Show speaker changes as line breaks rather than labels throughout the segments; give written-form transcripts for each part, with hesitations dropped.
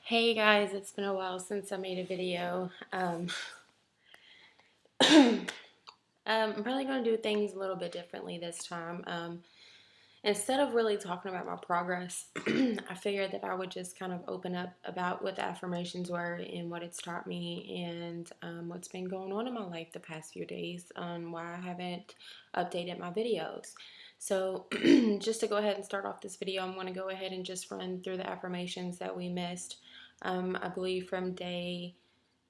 Hey guys, it's been a while since I made a video. I'm probably going to do things a little bit differently this time. Instead of really talking about my progress, I figured that I would just kind of open up about what the affirmations were and what it's taught me and what's been going on in my life the past few days on why I haven't updated my videos. So, just to go ahead and start off this video, I'm going to go ahead and just run through the affirmations that we missed. I believe from day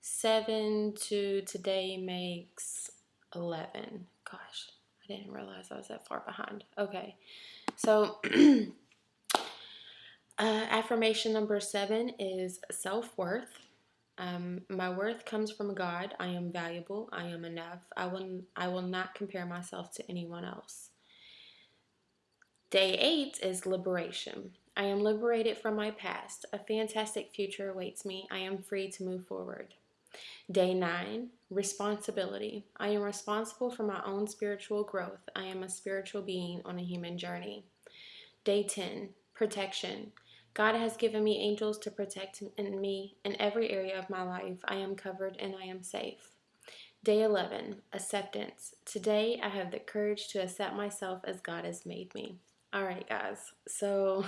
7 to today makes 11. Gosh, I didn't realize I was that far behind. Okay, so affirmation number 7 is self-worth. My worth comes from God. I am valuable. I am enough. I will not compare myself to anyone else. Day 8 is liberation. I am liberated from my past. A fantastic future awaits me. I am free to move forward. Day 9, responsibility. I am responsible for my own spiritual growth. I am a spiritual being on a human journey. Day 10, protection. God has given me angels to protect me in every area of my life. I am covered and I am safe. Day 11, acceptance. Today I have the courage to accept myself as God has made me. All right, guys. So,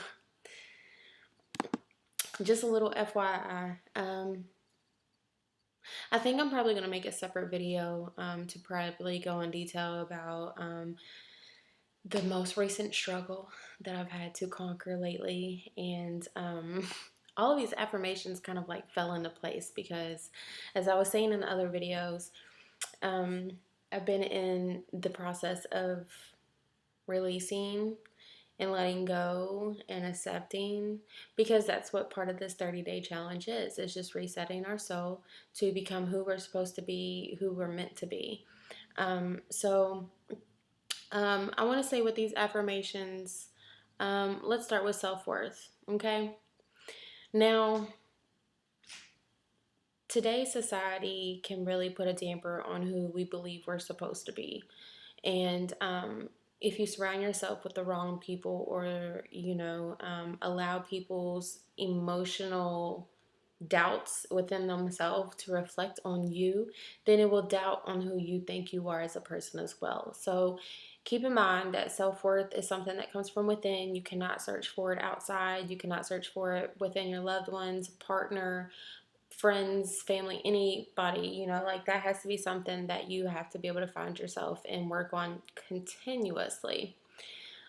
just a little FYI. I think I'm probably going to make a separate video to probably go in detail about the most recent struggle that I've had to conquer lately. And all of these affirmations kind of like fell into place because, as I was saying in the other videos, um, I've been in the process of releasing and letting go and accepting, because that's what part of this 30-day challenge is. It's just resetting our soul to become who we're supposed to be, who we're meant to be. I want to say with these affirmations, let's start with self-worth. Okay, now today's society can really put a damper on who we believe we're supposed to be. And if you surround yourself with the wrong people, or allow people's emotional doubts within themselves to reflect on you, then it will doubt on who you think you are as a person as well. So keep in mind that self-worth is something that comes from within. You cannot search for it outside. You cannot search for it within your loved ones, partner, friends, family, anybody. Like, that has to be something that you have to be able to find yourself and work on continuously.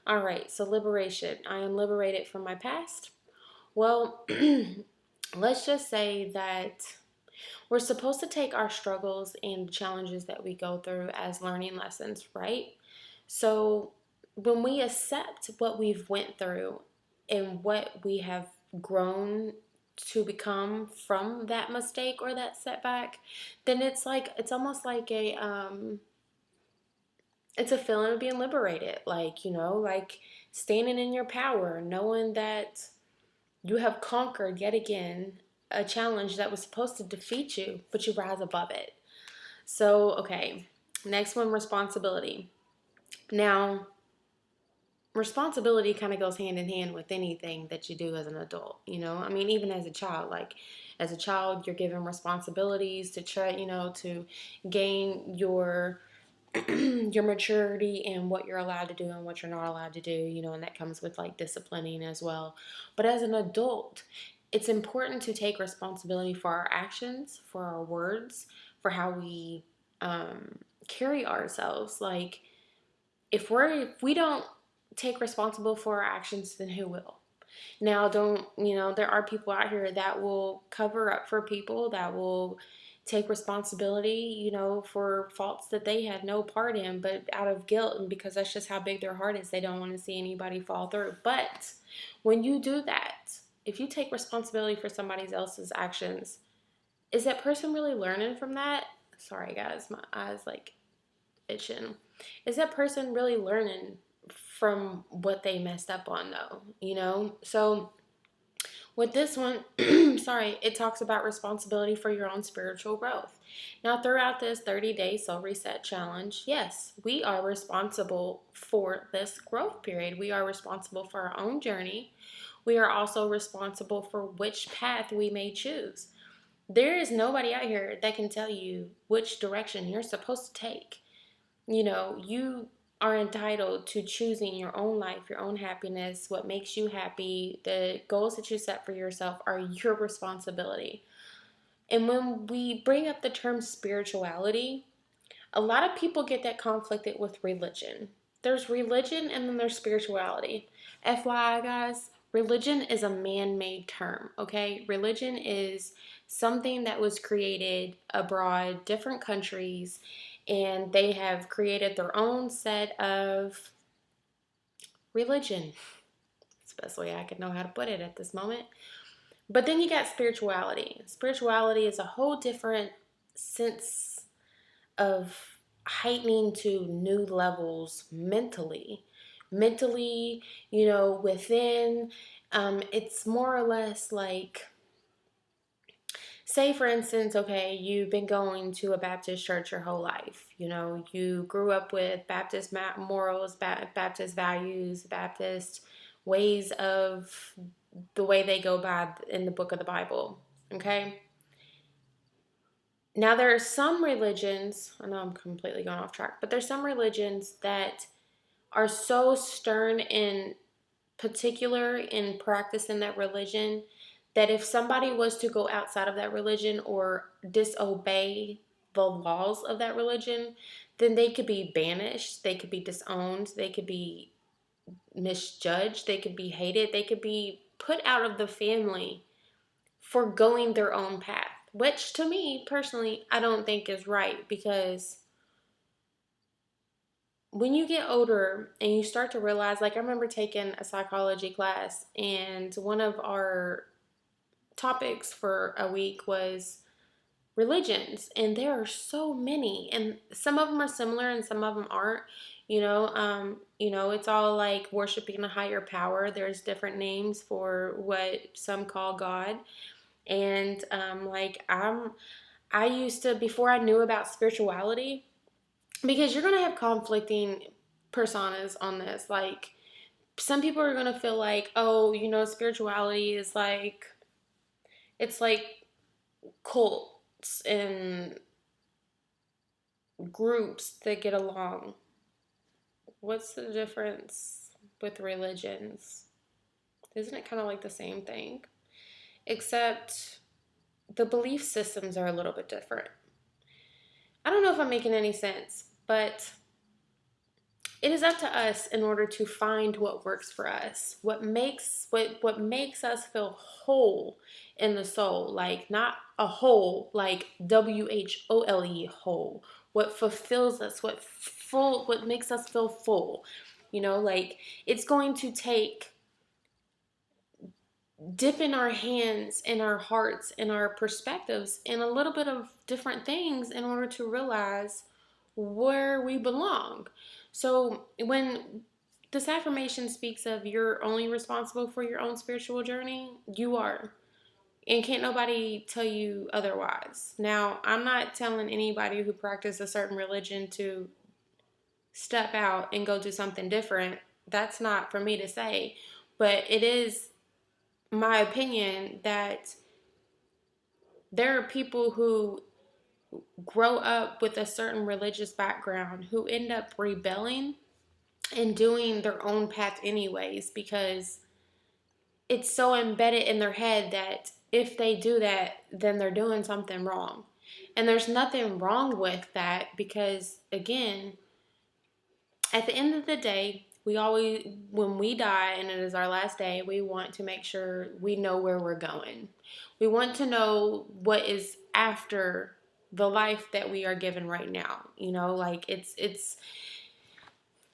All right, so liberation. I am liberated from my past. Well, let's just say that we're supposed to take our struggles and challenges that we go through as learning lessons, right? So when we accept what we've went through and what we have grown to become from that mistake or that setback, then it's almost like it's a feeling of being liberated, like standing in your power, knowing that you have conquered yet again a challenge that was supposed to defeat you, but you rise above it. So, okay, next one, responsibility. Now, responsibility kind of goes hand in hand with anything that you do as an adult. I mean, even as a child, like as a child, you're given responsibilities to try, to gain your your maturity and what you're allowed to do and what you're not allowed to do, and that comes with like disciplining as well. But as an adult, it's important to take responsibility for our actions, for our words, for how we carry ourselves. Like, if we don't take responsible for our actions, then who will? Now, don't, there are people out here that will cover up for people, that will take responsibility, for faults that they had no part in, but out of guilt, and because that's just how big their heart is, they don't want to see anybody fall through. But when you do that, if you take responsibility for somebody else's actions, is that person really learning from that? Sorry, guys, my eyes like itching. Is that person really learning from what they messed up on, though? So with this one, sorry, it talks about responsibility for your own spiritual growth. Now, throughout this 30-day soul reset challenge, yes, we are responsible for this growth period. We are responsible for our own journey. we are also responsible for which path we may choose. There is nobody out here that can tell you which direction you're supposed to take. You are entitled to choosing your own life, your own happiness, what makes you happy. The goals that you set for yourself are your responsibility. And when we bring up the term spirituality, a lot of people get that conflicted with religion. There's religion and then there's spirituality. FYI, guys, religion is a man made term, okay? Religion is something that was created abroad, different countries, and they have created their own set of religion. It's the best way I could know how to put it at this moment. But then you got spirituality. Spirituality is a whole different sense of heightening to new levels mentally. Mentally, within, it's more or less like, say for instance, okay, you've been going to a Baptist church your whole life. You grew up with Baptist morals, Baptist values, Baptist ways of the way they go by in the book of the Bible. Okay? Now, there are some religions, I know I'm completely going off track, but there's some religions that are so stern and particular in practicing that religion that if somebody was to go outside of that religion or disobey the laws of that religion, then they could be banished, they could be disowned, they could be misjudged, they could be hated, they could be put out of the family for going their own path, which to me personally, I don't think is right, because when you get older and you start to realize, like I remember taking a psychology class, and one of our topics for a week was religions, and there are so many, and some of them are similar and some of them aren't. It's all like worshiping a higher power. There's different names for what some call God. And I used to, before I knew about spirituality, because you're gonna have conflicting personas on this. Like, some people are gonna feel like, oh, spirituality is like, it's like cults and groups that get along. What's the difference with religions? Isn't it kind of like the same thing? Except the belief systems are a little bit different. I don't know if I'm making any sense, but it is up to us in order to find what works for us. What makes us feel whole in the soul, like not a whole like WHOLE whole. What fulfills us, what makes us feel full. Like, it's going to take dipping our hands and our hearts and our perspectives in a little bit of different things in order to realize where we belong. So when this affirmation speaks of you're only responsible for your own spiritual journey, you are. And can't nobody tell you otherwise. Now, I'm not telling anybody who practices a certain religion to step out and go do something different. That's not for me to say. But it is my opinion that there are people who grow up with a certain religious background who end up rebelling and doing their own path anyways, because it's so embedded in their head that if they do that, then they're doing something wrong. And there's nothing wrong with that, because again, at the end of the day, we always, when we die and it is our last day, we want to make sure we know where we're going. We want to know what is after the life that we are given right now. Like, it's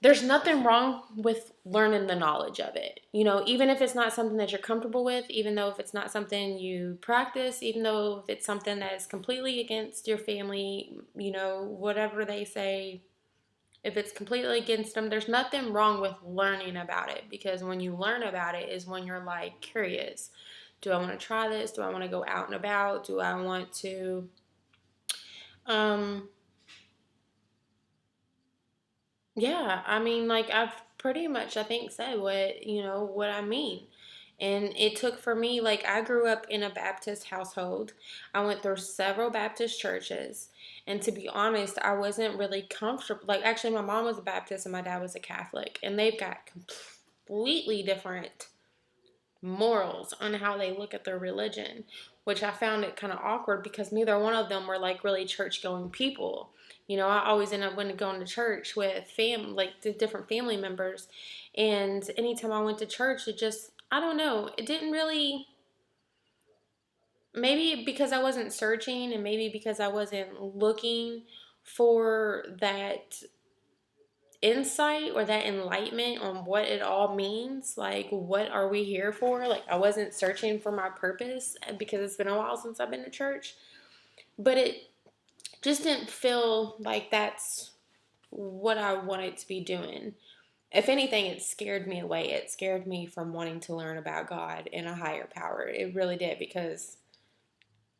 there's nothing wrong with learning the knowledge of it. Even if it's not something that you're comfortable with, even though if it's not something you practice, even though if it's something that is completely against your family, whatever they say, if it's completely against them, there's nothing wrong with learning about it, because when you learn about it is when you're like curious. Do I want to try this? Do I want to go out and about? Do I want to yeah, I mean, like, I've pretty much, I think, said what I mean. And it took for me, like, I grew up in a Baptist household. I went through several Baptist churches. And to be honest, I wasn't really comfortable. Like, actually, my mom was a Baptist and my dad was a Catholic. And they've got completely different morals on how they look at their religion, which I found it kind of awkward because neither one of them were like really church going people. You know, I always end up going to church with like the different family members. And anytime I went to church, it just, I don't know, it didn't really, maybe because I wasn't searching and maybe because I wasn't looking for that insight or that enlightenment on what it all means. Like, what are we here for? Like, I wasn't searching for my purpose because it's been a while since I've been to church. But it just didn't feel like that's what I wanted to be doing. If anything, it scared me away. It scared me from wanting to learn about God and a higher power. It really did, because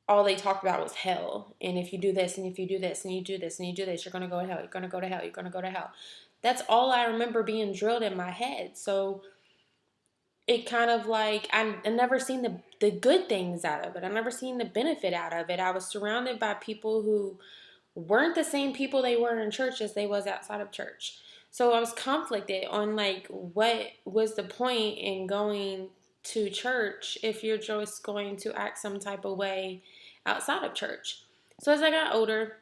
all they talked about was hell. And if you do this, and if you do this, and you do this, and you do this, you're going to go to hell. You're going to go to hell. You're going to go to hell. That's all I remember being drilled in my head. So it kind of like, I never seen the good things out of it. I never seen the benefit out of it. I was surrounded by people who weren't the same people they were in church as they was outside of church. So I was conflicted on like what was the point in going to church if you're just going to act some type of way outside of church. So as I got older,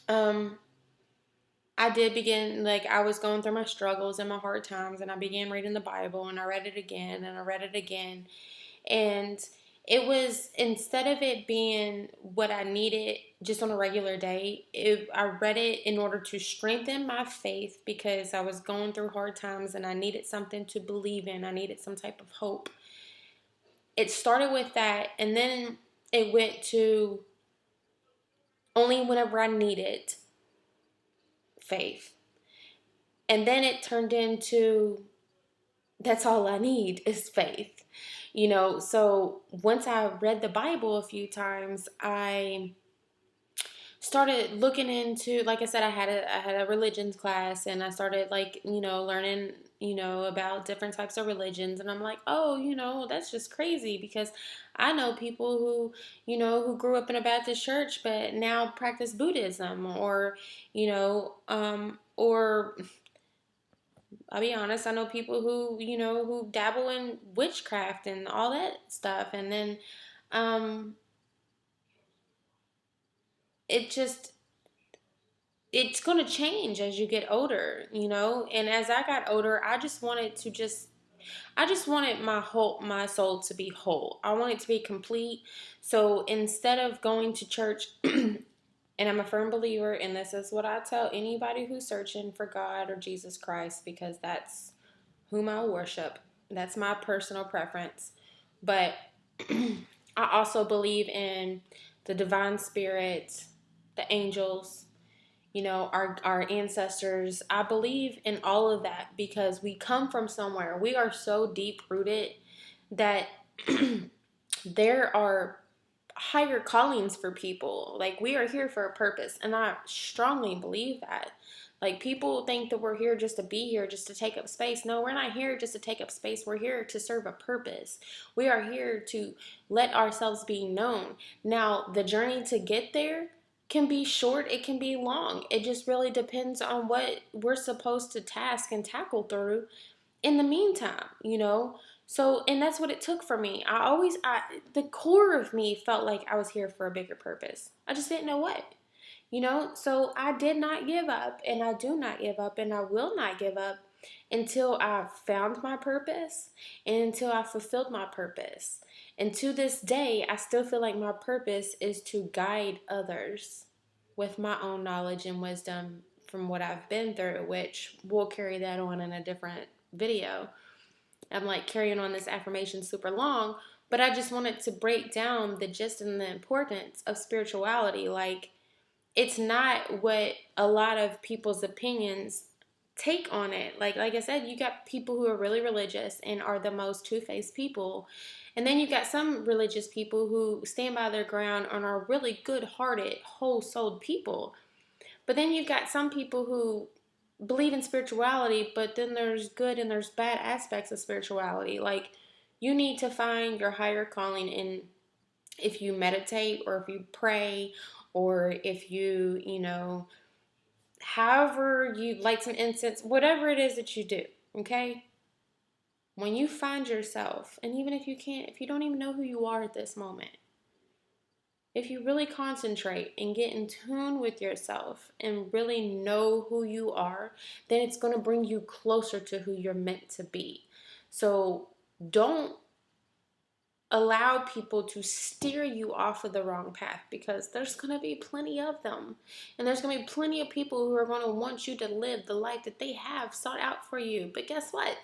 um, I did begin, like, I was going through my struggles and my hard times, and I began reading the Bible, and I read it again, and I read it again. And it was, instead of it being what I needed just on a regular day, I read it in order to strengthen my faith because I was going through hard times and I needed something to believe in. I needed some type of hope. It started with that, and then it went to only whenever I needed faith. And then it turned into, that's all I need is faith. You know, so once I read the Bible a few times, I started looking into, like I said, I had a religions class, and I started, like, learning, about different types of religions. And I'm like, oh, that's just crazy, because I know people who, who grew up in a Baptist church but now practice Buddhism, or, or I'll be honest, I know people who, who dabble in witchcraft and all that stuff. And then um it just, it's going to change as you get older, And as I got older, I just wanted my soul to be whole. I want it to be complete. So instead of going to church, and I'm a firm believer, and this is what I tell anybody who's searching for God or Jesus Christ, because that's whom I worship. That's my personal preference. But I also believe in the divine spirit, the angels, our ancestors. I believe in all of that because we come from somewhere. We are so deep rooted that there are higher callings for people. Like, we are here for a purpose, and I strongly believe that. Like, people think that we're here just to be here, just to take up space. No, we're not here just to take up space. We're here to serve a purpose. We are here to let ourselves be known. Now, the journey to get there can be short, it can be long. It just really depends on what we're supposed to task and tackle through in the meantime. So, and that's what it took for me. The core of me felt like I was here for a bigger purpose. I just didn't know what. So I did not give up, and I do not give up, and I will not give up until I found my purpose and until I fulfilled my purpose. And to this day, I still feel like my purpose is to guide others with my own knowledge and wisdom from what I've been through, which we'll carry that on in a different video. I'm like carrying on this affirmation super long, but I just wanted to break down the gist and the importance of spirituality. Like, it's not what a lot of people's opinions take on it. Like I said, you got people who are really religious and are the most two-faced people. And then you got some religious people who stand by their ground and are really good-hearted, whole-souled people. But then you've got some people who believe in spirituality, but then there's good and there's bad aspects of spirituality. Like, You need to find your higher calling in, if you meditate or if you pray or if you however you light some incense, whatever it is that you do, okay? When you find yourself, and even if you don't even know who you are at this moment, if you really concentrate and get in tune with yourself and really know who you are, then it's going to bring you closer to who you're meant to be. So don't allow people to steer you off of the wrong path, because there's going to be plenty of them. And there's going to be plenty of people who are going to want you to live the life that they have sought out for you. But guess what?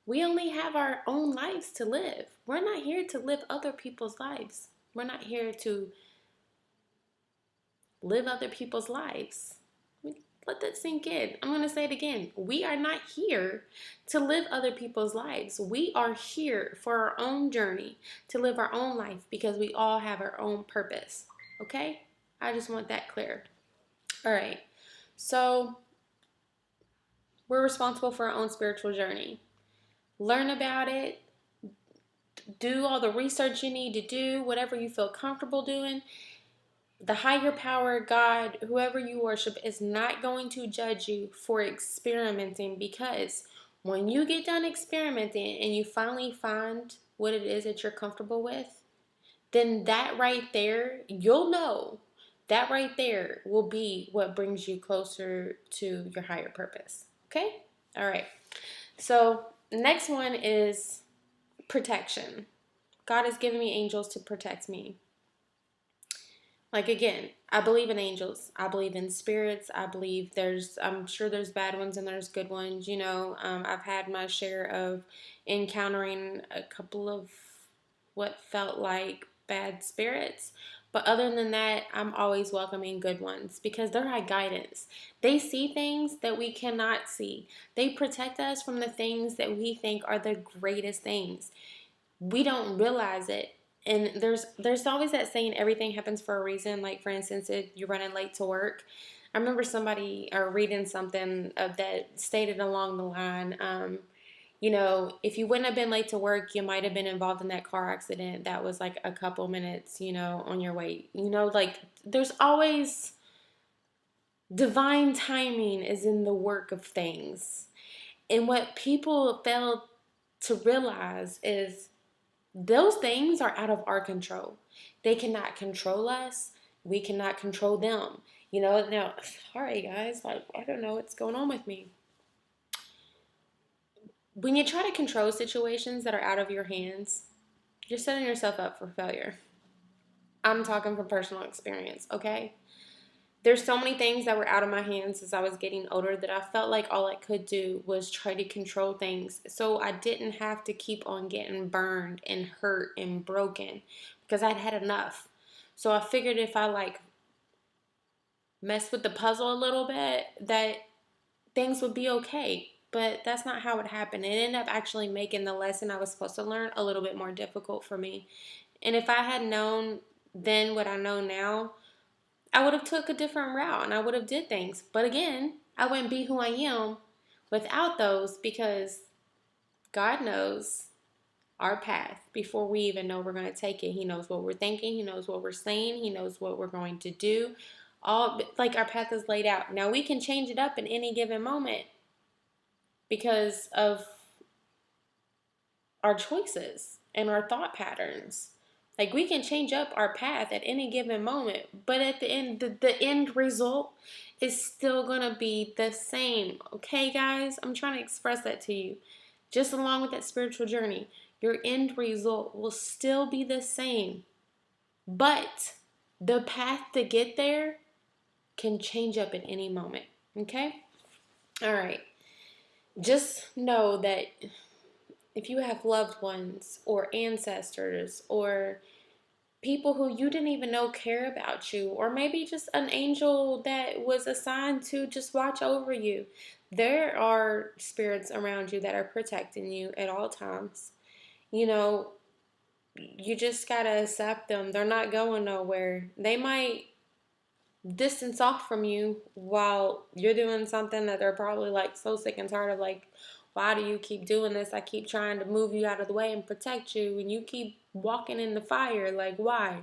We only have our own lives to live. We're not here to live other people's lives. We're not here to live other people's lives. Let that sink in. I'm going to say it again. We are not here to live other people's lives. We are here for our own journey, to live our own life, because we all have our own purpose. Okay? I just want that clear. All right. So, we're responsible for our own spiritual journey. Learn about it. Do all the research you need to do, whatever you feel comfortable doing. The higher power, God, whoever you worship, is not going to judge you for experimenting, because when you get done experimenting and you finally find what it is that you're comfortable with, then that right there, you'll know that right there will be what brings you closer to your higher purpose. Okay? All right. So, next one is protection. God has given me angels to protect me. Like, again, I believe in angels. I believe in spirits. I'm sure there's bad ones and there's good ones. I've had my share of encountering a couple of what felt like bad spirits. But other than that, I'm always welcoming good ones, because they're our guidance. They see things that we cannot see. They protect us from the things that we think are the greatest things. We don't realize it. And there's always that saying, everything happens for a reason. Like, for instance, if you're running late to work, I remember somebody or reading something that stated along the line, if you wouldn't have been late to work, you might have been involved in that car accident that was like a couple minutes, on your way. Like, there's always divine timing is in the work of things. And what people fail to realize is those things are out of our control. They cannot control us. We cannot control them. Now, sorry guys, like, I don't know what's going on with me. When you try to control situations that are out of your hands, you're setting yourself up for failure. I'm talking from personal experience, okay? There's so many things that were out of my hands as I was getting older that I felt like all I could do was try to control things, so I didn't have to keep on getting burned and hurt and broken, because I'd had enough. So I figured if I messed with the puzzle a little bit, that things would be okay. But that's not how it happened. It ended up actually making the lesson I was supposed to learn a little bit more difficult for me. And if I had known then what I know now, I would have took a different route and I would have did things. But again, I wouldn't be who I am without those, because God knows our path before we even know we're going to take it. He knows what we're thinking. He knows what we're saying. He knows what we're going to do. All like our path is laid out. Now we can change it up in any given moment because of our choices and our thought patterns. Like, we can change up our path at any given moment, but at the end, the end result is still gonna be the same. Okay, guys? I'm trying to express that to you. Just along with that spiritual journey, your end result will still be the same. But the path to get there can change up at any moment. Okay? All right. Just know that if you have loved ones or ancestors or people who you didn't even know care about you, or maybe just an angel that was assigned to just watch over you, there are spirits around you that are protecting you at all times. You just gotta accept them. They're not going nowhere. They might distance off from you while you're doing something that they're probably like so sick and tired of, like Why do you keep doing this? I keep trying to move you out of the way and protect you, and you keep walking in the fire. Like, why?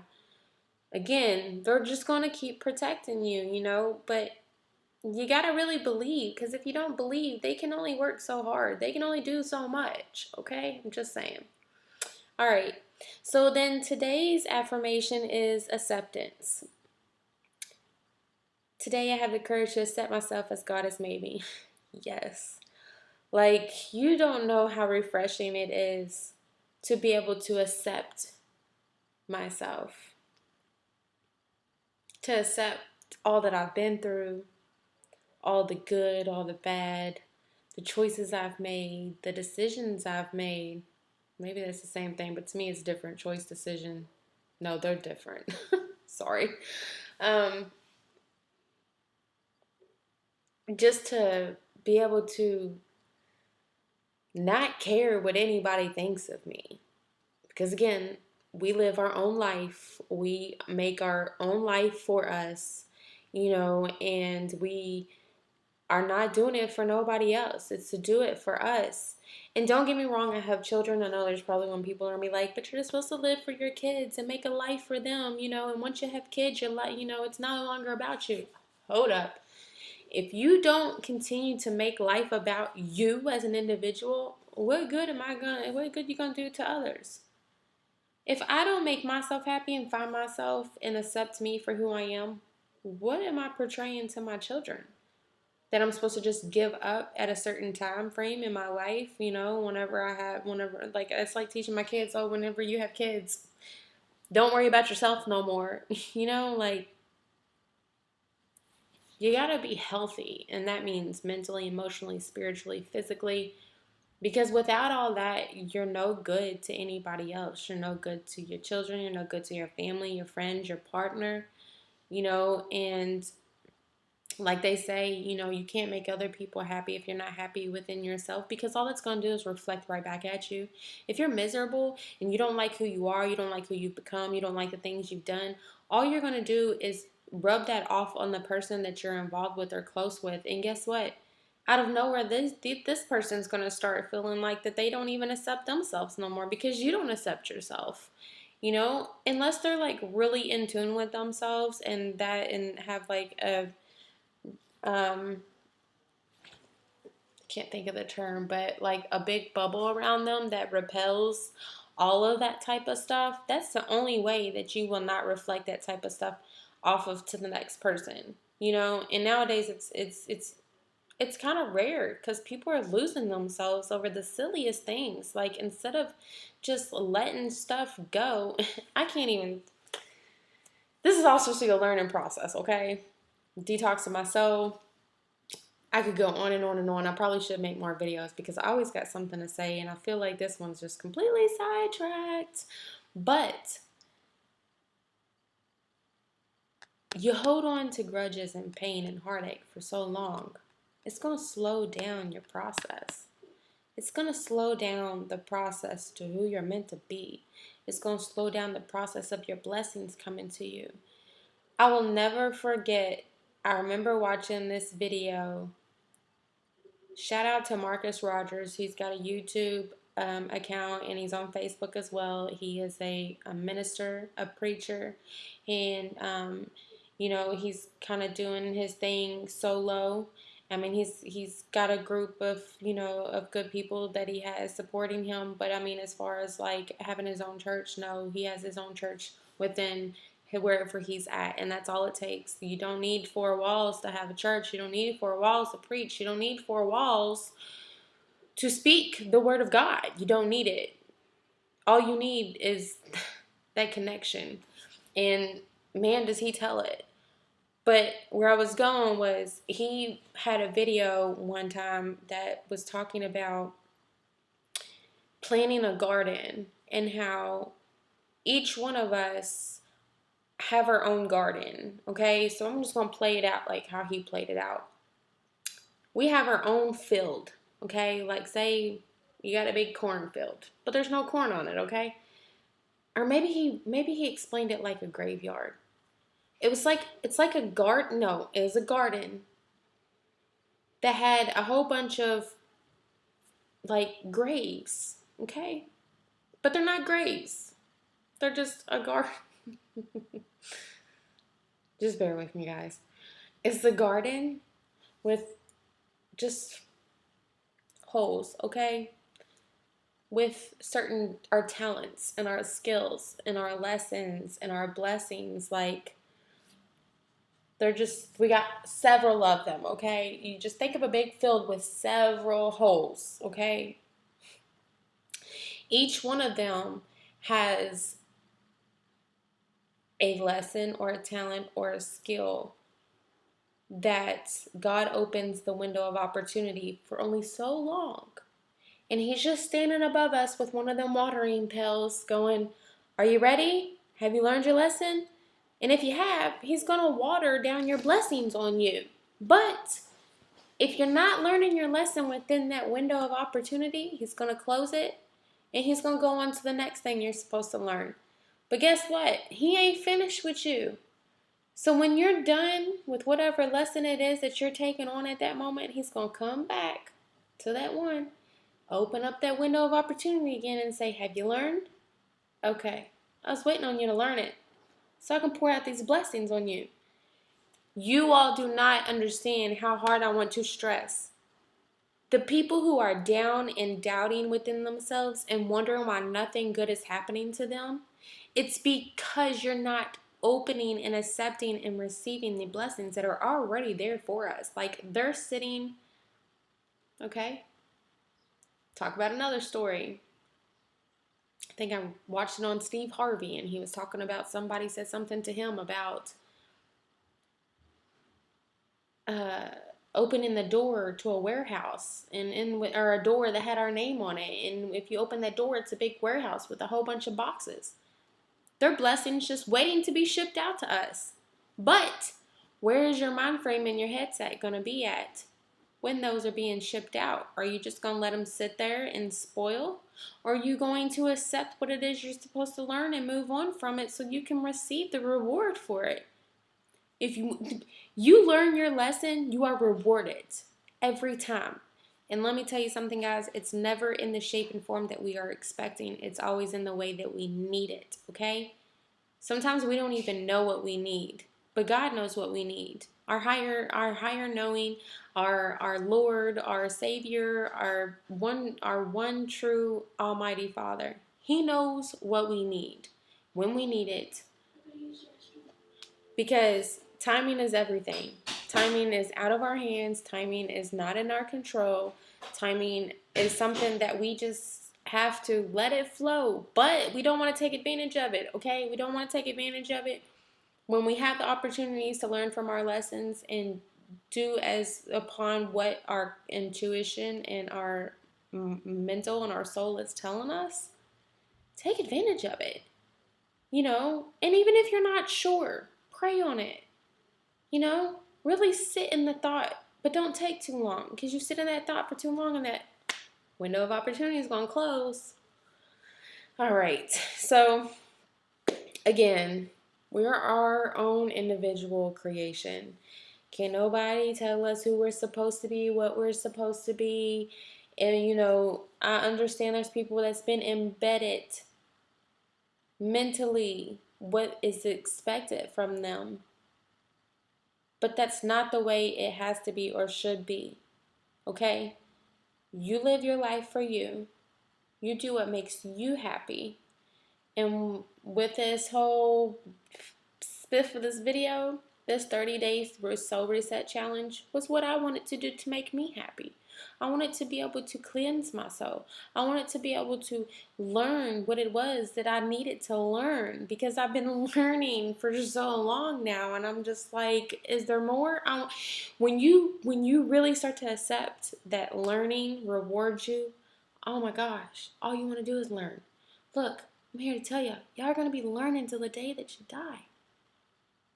Again, they're just going to keep protecting you, you know? But you got to really believe, because if you don't believe, they can only work so hard. They can only do so much, okay? I'm just saying. All right. So then today's affirmation is acceptance. Today I have the courage to accept myself as God has made me. Yes. Like, you don't know how refreshing it is to be able to accept myself, to accept all that I've been through, all the good, all the bad, the choices I've made, the decisions I've made. Maybe that's the same thing, but to me it's different. Choice, decision. No, they're different. Sorry. Um, just to be able to not care what anybody thinks of me. Because again, we live our own life. We make our own life for us, you know, and we are not doing it for nobody else. It's to do it for us. And don't get me wrong, I have children. I know there's probably when people are gonna be like, but you're just supposed to live for your kids and make a life for them, you know, and once you have kids, you're like, you know, it's no longer about you. Hold up. If you don't continue to make life about you as an individual, what good you gonna do to others? If I don't make myself happy and find myself and accept me for who I am, what am I portraying to my children? That I'm supposed to just give up at a certain time frame in my life, you know, whenever, like, it's like teaching my kids, oh, whenever you have kids, don't worry about yourself no more. You know, like, you gotta be healthy, and that means mentally, emotionally, spiritually, physically, because without all that, you're no good to anybody else. You're no good to your children, you're no good to your family, your friends, your partner, you know, and like they say, you know, you can't make other people happy if you're not happy within yourself, because all it's going to do is reflect right back at you. If you're miserable and you don't like who you are, you don't like who you've become, you don't like the things you've done, all you're going to do is rub that off on the person that you're involved with or close with. And guess what? Out of nowhere, this person's going to start feeling like that they don't even accept themselves no more because you don't accept yourself. You know, unless they're like really in tune with themselves and have like a um can't think of the term, but like a big bubble around them that repels all of that type of stuff. That's the only way that you will not reflect that type of stuff off of to the next person. You know, and nowadays it's kind of rare because people are losing themselves over the silliest things. Like, instead of just letting stuff go, I can't even. This is also still a learning process, okay? Detoxing my soul. I could go on and on and on. I probably should make more videos because I always got something to say, and I feel like this one's just completely sidetracked. But you hold on to grudges and pain and heartache for so long, it's going to slow down your process. It's going to slow down the process to who you're meant to be. It's going to slow down the process of your blessings coming to you. I will never forget, I remember watching this video. Shout out to Marcus Rogers. He's got a YouTube account and he's on Facebook as well. He is a minister, a preacher, and you know, he's kind of doing his thing solo. I mean, he's got a group of, you know, of good people that he has supporting him. But I mean, as far as like having his own church, no, he has his own church within wherever he's at, and that's all it takes. You don't need four walls to have a church. You don't need four walls to preach. You don't need four walls to speak the word of God. You don't need it. All you need is that connection, and man, does he tell it. But where I was going was, he had a video one time that was talking about planting a garden and how each one of us have our own garden. Okay, so I'm just gonna play it out like how he played it out. We have our own field. Okay, like say you got a big cornfield, but there's no corn on it. Okay, or maybe he explained it like a graveyard. It's like a garden. No, it was a garden that had a whole bunch of like graves, okay? But they're not graves. They're just a garden. Just bear with me, guys. It's the garden with just holes, okay? With certain our talents and our skills and our lessons and our blessings, like they're just we got several of them, okay? You just think of a big field with several holes, okay? Each one of them has a lesson or a talent or a skill that God opens the window of opportunity for only so long. And he's just standing above us with one of them watering pails going, are you ready? Have you learned your lesson? And if you have, he's going to water down your blessings on you. But if you're not learning your lesson within that window of opportunity, he's going to close it and he's going to go on to the next thing you're supposed to learn. But guess what? He ain't finished with you. So when you're done with whatever lesson it is that you're taking on at that moment, he's going to come back to that one, open up that window of opportunity again and say, have you learned? Okay, I was waiting on you to learn it so I can pour out these blessings on you. You all do not understand how hard I want to stress. The people who are down and doubting within themselves and wondering why nothing good is happening to them, it's because you're not opening and accepting and receiving the blessings that are already there for us. Like they're sitting, okay? Talk about another story. I think I watched it on Steve Harvey, and he was talking about somebody said something to him about opening the door to a warehouse or a door that had our name on it. And if you open that door, it's a big warehouse with a whole bunch of boxes. They're blessings just waiting to be shipped out to us. But where is your mind frame and your headset going to be at when those are being shipped out? Are you just going to let them sit there and spoil? Or are you going to accept what it is you're supposed to learn and move on from it so you can receive the reward for it? If you learn your lesson, you are rewarded every time. And let me tell you something, guys, it's never in the shape and form that we are expecting. It's always in the way that we need it, okay? Sometimes we don't even know what we need, but God knows what we need. Our higher knowing, our Lord, our Savior, our one true Almighty Father. He knows what we need when we need it. Because timing is everything. Timing is out of our hands. Timing is not in our control. Timing is something that we just have to let it flow. But we don't want to take advantage of it, okay? We don't want to take advantage of it. When we have the opportunities to learn from our lessons and do as upon what our intuition and our mental and our soul is telling us, take advantage of it. You know, and even if you're not sure, pray on it. You know, really sit in the thought, but don't take too long because you sit in that thought for too long and that window of opportunity is going to close. All right. So, again, we are our own individual creation. Can't nobody tell us who we're supposed to be, what we're supposed to be. And, you know, I understand there's people that's been embedded mentally what is expected from them. But that's not the way it has to be or should be. Okay? You live your life for you. You do what makes you happy. And with this whole spiff of this video, this 30 days soul reset challenge was what I wanted to do to make me happy. I wanted to be able to cleanse my soul. I wanted to be able to learn what it was that I needed to learn because I've been learning for so long now, and I'm just like, is there more? When you really start to accept that learning rewards you, oh my gosh, all you want to do is learn. Look, I'm here to tell you, y'all are going to be learning till the day that you die.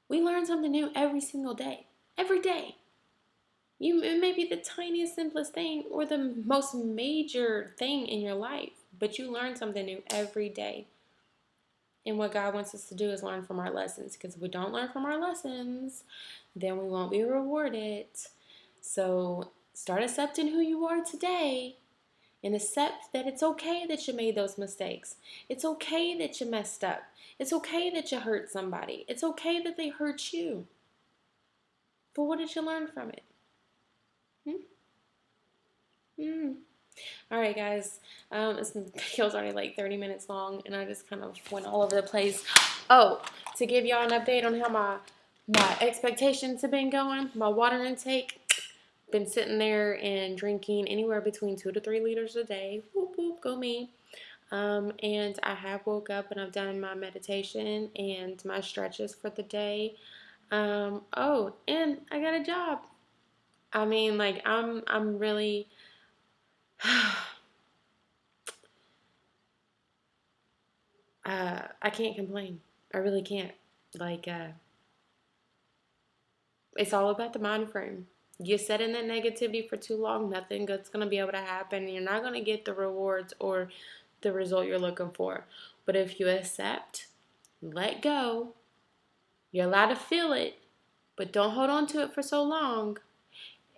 We learn something new every single day. Every day. It may be the tiniest, simplest thing or the most major thing in your life, but you learn something new every day. And what God wants us to do is learn from our lessons, because if we don't learn from our lessons, then we won't be rewarded. So start accepting who you are today and accept that it's okay that you made those mistakes. It's okay that you messed up. It's okay that you hurt somebody. It's okay that they hurt you. But what did you learn from it? Hmm? Hmm. All right, guys. This video's already like 30 minutes long, and I just kind of went all over the place. Oh, to give y'all an update on how my expectations have been going, my water intake, been sitting there and drinking anywhere between 2 to 3 liters a day. Whoop whoop, go me. And I have woke up and I've done my meditation and my stretches for the day. Oh, and I got a job. I mean, like I'm really I can't complain. I really can't. Like, it's all about the mind frame. You set in that negativity for too long, nothing good's gonna be able to happen. You're not gonna get the rewards or the result you're looking for. But if you accept, let go, you're allowed to feel it, but don't hold on to it for so long,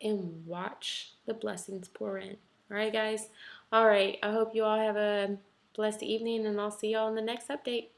and watch the blessings pour in. All right, guys. All right. I hope you all have a blessed evening, and I'll see y'all in the next update.